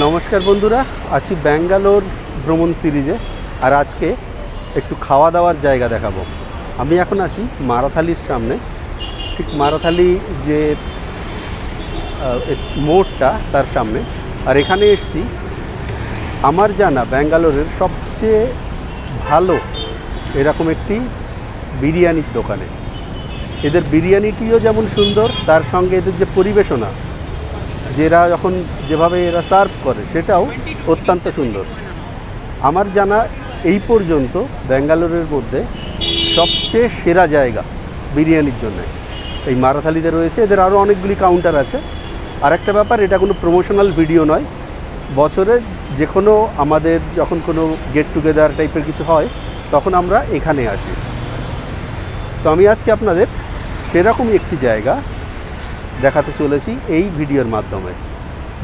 नमस्कार बंधुरा आछि ব্যাঙ্গালোর ভ্রমণ সিরিজে আর আজকে একটু খাওয়া দাওয়ার জায়গা দেখাবো। আমি এখন আছি মারাথালির সামনে, ঠিক মারাথালি যে মোড়টা তার সামনে। আর এখানে এসেছি আমার জানা ব্যাঙ্গালোরের সবচেয়ে ভালো এরকম একটি বিরিয়ানির দোকানে। এদের বিরিয়ানিটিও যেমন সুন্দর, তার সঙ্গে এদের যে পরিবেশনা, যেরা যখন যেভাবে এরা সার্ভ করে সেটাও অত্যন্ত সুন্দর। আমার জানা এই পর্যন্ত ব্যাঙ্গালোরের মধ্যে সবচেয়ে সেরা জায়গা বিরিয়ানির জন্য এই মারাথালিতে রয়েছে। এদের আরও অনেকগুলি কাউন্টার আছে। আর একটা ব্যাপার, এটা কোনো প্রমোশনাল ভিডিও নয়, বছরে যে কোনো আমাদের যখন কোনো গেট টুগেদার টাইপের কিছু হয় তখন আমরা এখানে আসি। তো আমি আজকে আপনাদের সেরকমই একটি জায়গা দেখাতে চলেছি এই ভিডিওর মাধ্যমে।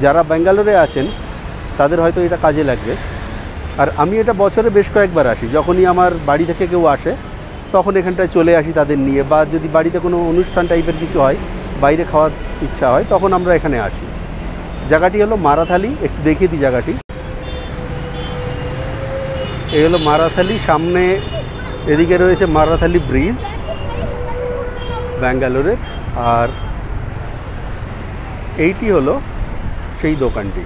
যারা ব্যাঙ্গালোরে আছেন তাদের হয়তো এটা কাজে লাগবে। আর আমি এটা বছরে বেশ কয়েকবার আসি, যখনই আমার বাড়ি থেকে কেউ আসে তখন এখানটায় চলে আসি তাদের নিয়ে, বা যদি বাড়িতে কোনো অনুষ্ঠান টাইপের কিছু হয়, বাইরে খাওয়ার ইচ্ছা হয়, তখন আমরা এখানে আসি। জায়গাটি হলো মারাথালি। একটু দেখিয়ে দিই জায়গাটি। এই হলো মারাথালি, সামনে এদিকে রয়েছে মারাথালি ব্রিজ ব্যাঙ্গালোরের। আর এইটি হলো সেই দোকানটি,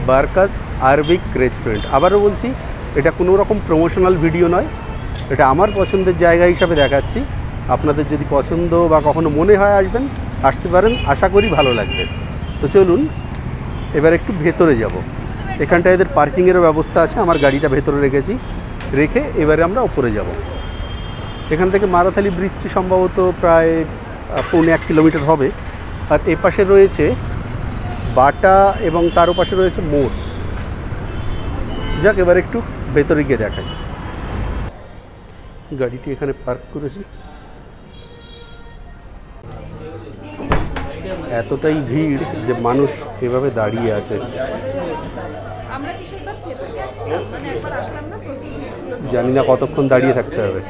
বারকাস আরবিক রেস্টুরেন্ট। আবারও বলছি, এটা কোনো রকম প্রমোশনাল ভিডিও নয়, এটা আমার পছন্দের জায়গা হিসাবে দেখাচ্ছি। আপনাদের যদি পছন্দ বা কখনো মনে হয় আসবেন, আসতে পারেন, আশা করি ভালো লাগবে। তো চলুন এবার একটু ভেতরে যাব। এখানটায় এদের পার্কিংয়েরও ব্যবস্থা আছে, আমার গাড়িটা ভেতরে রেখে এবারে আমরা উপরে যাব। এখান থেকে মারাথালি ব্রিজটি সম্ভবত প্রায় 1.25 কিলোমিটার হবে। আর এ পাশে রয়েছে বাটা এবং তার পাশে রয়েছে মোড়। যাক, এবার একটু ভেতরে গিয়ে দেখাই। গাড়িটি এখানে পার্ক করেছি। এতটাই ভিড় যে মানুষ এভাবে দাঁড়িয়ে আছে। জানি না কতক্ষণ দাঁড়িয়ে থাকতে হবে।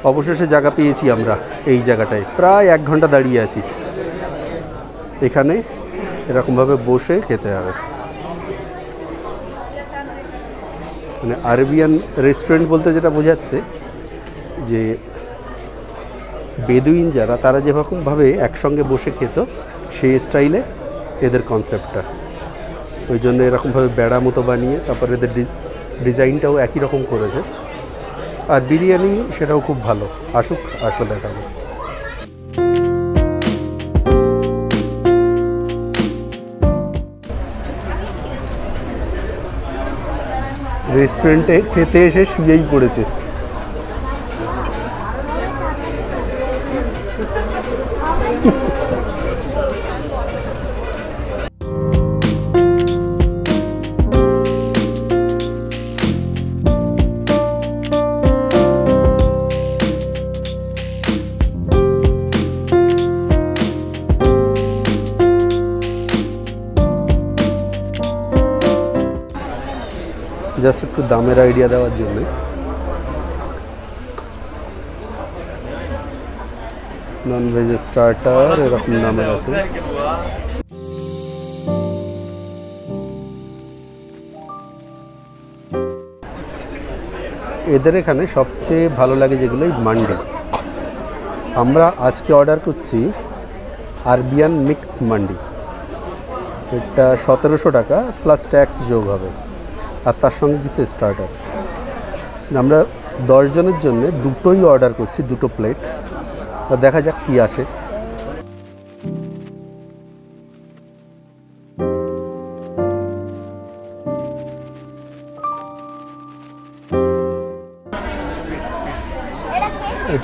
অবশেষে জায়গা পেয়েছি আমরা। এই জায়গাটায় প্রায় 1 ঘন্টা দাঁড়িয়ে আছি। এখানে এরকমভাবে বসে খেতে হবে। মানে আরবিয়ান রেস্টুরেন্ট বলতে যেটা বোঝাচ্ছে যে বেদুইন যারা, তারা যেরকমভাবে একসঙ্গে বসে খেত, সেই স্টাইলে এদের কনসেপ্টটা। ওই জন্য এরকমভাবে বেড়া মতো বানিয়ে, তারপর এদের ডিজাইনটাও একই রকম করেছে। আর বিরিয়ানি সেটাও খুব ভালো। আসলে দেখাবো। রেস্টুরেন্টে খেতে এসে শুয়েই পড়েছে। জাস্ট একটু দামের আইডিয়া দেওয়ার জন্য। ননভেজ স্টার্টার এরকম দামের আছে। এদের এখানে সবচেয়ে ভালো লাগে যেগুলোই মান্ডি। আমরা আজকে অর্ডার করছি আরবিয়ান মিক্স মান্ডি। এটা 1700 টাকা প্লাস ট্যাক্স যোগ হবে, আর তার সঙ্গে কিছু স্টার্টার। আমরা 10 জনের জন্য দুটোই অর্ডার করছি, 2 প্লেট। দেখা যাক কি আসে।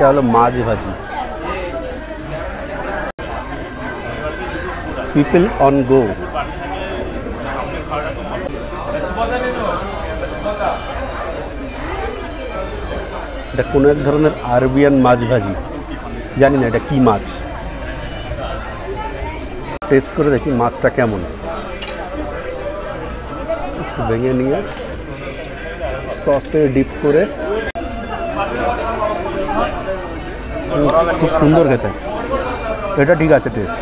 এটা হলো মাছ ভাজি। পিপল অন গো। এটা কোনো এক ধরনের আরবিয়ান মাছ ভাজি, জানি না এটা কি মাছ। টেস্ট করে দেখি মাছটা কেমন। একটু ভেঙে নিয়ে সসে ডিপ করে, খুব সুন্দর খেতে। এটা ঠিক আছে টেস্ট।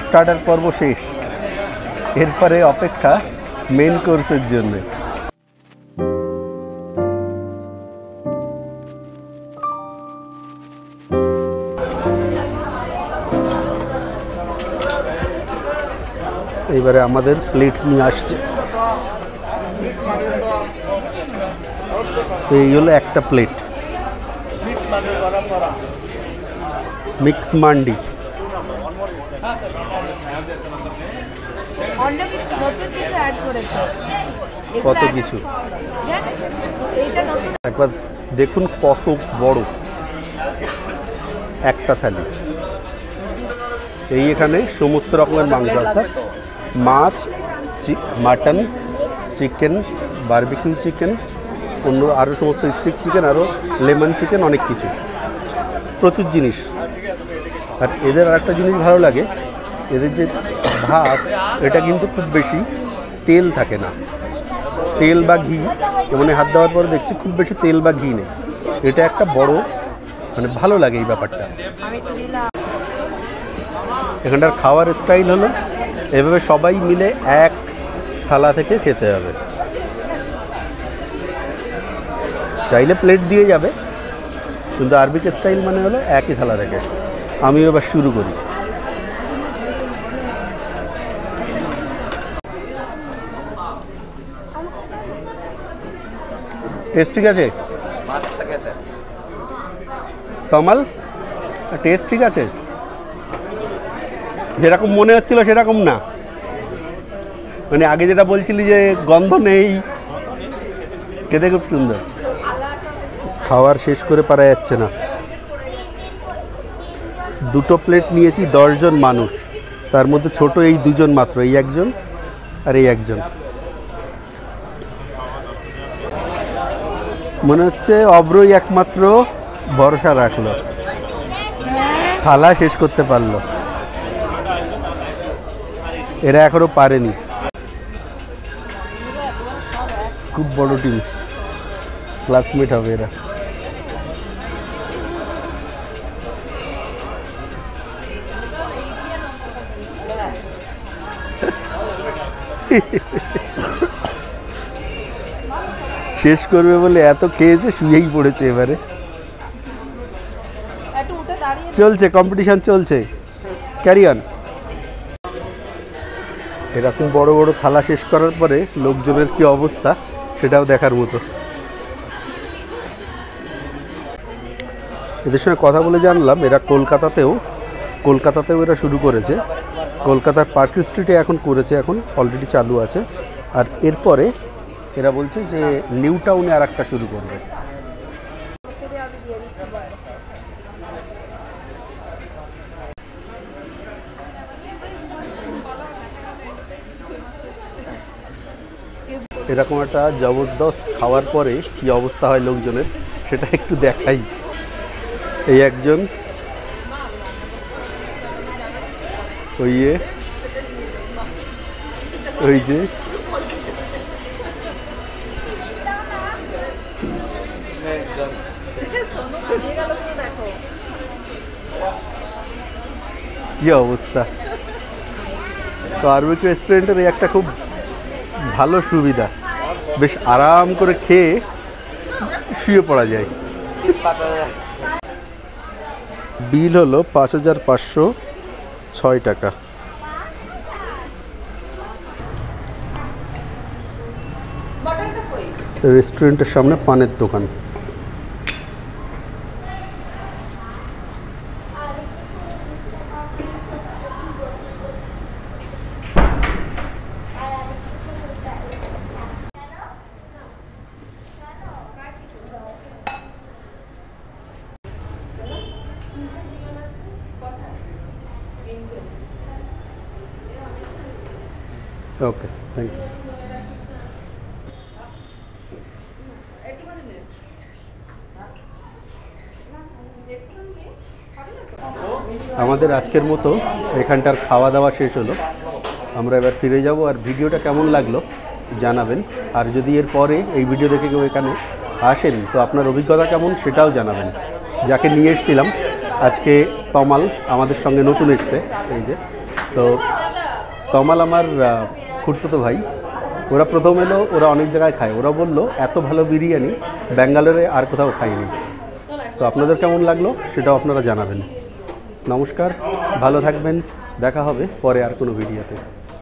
স্টার্টার পর্ব শেষ, এরপরে অপেক্ষা মেন কোর্সের জন্য। এইবারে আমাদের প্লেট নিয়ে আসছে। এই হলো একটা প্লেট মিক্স মান্ডি। কত কিছু, একবার দেখুন কত বড় একটা থালি। এই এখানে সমস্ত রকমের মাংস, অর্থাৎ মাছ, মাটন, চিকেন, বারবিকিউ চিকেন, অন্য আরও সমস্ত স্টিক চিকেন, আরও লেমন চিকেন, অনেক কিছু, প্রচুর জিনিস। আর এদের আরেকটা জিনিস ভালো লাগে, এদের যে ভাত, এটা কিন্তু খুব বেশি তেল থাকে না, তেল বা ঘি, মানে হাত দেওয়ার পরে দেখছি খুব বেশি তেল বা ঘি নেই। এটা একটা বড় মানে ভালো লাগে এই ব্যাপারটা। এখানটার খাওয়ার স্টাইল হলো এভাবে সবাই মিলে এক থালা থেকে খেতে হবে। চাইলে প্লেট দিয়ে যাবে, কিন্তু আরবিক স্টাইল মানে হলো একই থালা থেকে। আমি এবার শুরু করি। টেস্ট ঠিক আছে তমাল? টেস্ট ঠিক আছে, যেরকম মনে হচ্ছিল সেরকম না। মানে আগে যেটা বলছিলি যে গন্ধ নেই, খেতে খুব সুন্দর। খাওয়ার শেষ করে পারা যাচ্ছে না। দুটো প্লেট নিয়েছি, 10 জন মানুষ, তার মধ্যে ছোট এই 2 জন মাত্র, এই একজন আর এই একজন। মনে হচ্ছে অব্রই একমাত্র ভরসা রাখলো, থালা শেষ করতে পারলো। এরা এখনো পারেনি। খুব বড় টিম, ক্লাসমেট হবে এরা। শেষ করবে বলে এত খেয়েছে, শুয়েই পড়েছে। এবারে চলছে, কম্পিটিশন চলছে, ক্যারি অন। এরকম বড় বড় থালা শেষ করার পরে লোকজনের কি অবস্থা সেটাও দেখার মতো। এদের সঙ্গে কথা বলে জানলাম এরা কলকাতাতেও এরা শুরু করেছে। কলকাতার পার্ক স্ট্রিটে এখন করেছে, এখন অলরেডি চালু আছে। আর এরপরে এরা বলছে যে নিউ টাউনে আর একটা শুরু করবে। এরকম একটা জবরদস্ত খাওয়ার পরে কি অবস্থা হয় লোকজনের সেটা একটু দেখাই। এই একজন, ওই যে কি অবস্থা। তো আরবিক রেস্টুরেন্টের এই একটা খুব ভালো সুবিধা, বেশ আরাম করে খেয়ে শুয়ে পড়া যায়। বিল হলো 5,506 টাকা। রেস্টুরেন্টের সামনে পানের দোকান। ওকে, থ্যাংক ইউ। আমাদের আজকের মতো এখানটার খাওয়া দাওয়া শেষ হলো। আমরা এবার ফিরে যাব, আর ভিডিওটা কেমন লাগলো জানাবেন। আর যদি এর পরে এই ভিডিও দেখে কেউ এখানে আসেন তো আপনার অভিজ্ঞতা কেমন সেটাও জানাবেন। যাকে নিয়ে এসেছিলাম আজকে, তমাল আমাদের সঙ্গে নতুন এসছে। এই যে, তো তমাল আমার খুড়তুতো ভাই। ওরা প্রথম এলো, ওরা অনেক জায়গায় খায়, ওরা বললো এত ভালো বিরিয়ানি ব্যাঙ্গালোরে আর কোথাও খাইনি। তো আপনাদের কেমন লাগলো সেটাও আপনারা জানাবেন। নমস্কার, ভালো থাকবেন, দেখা হবে পরে আর কোনো ভিডিওতে।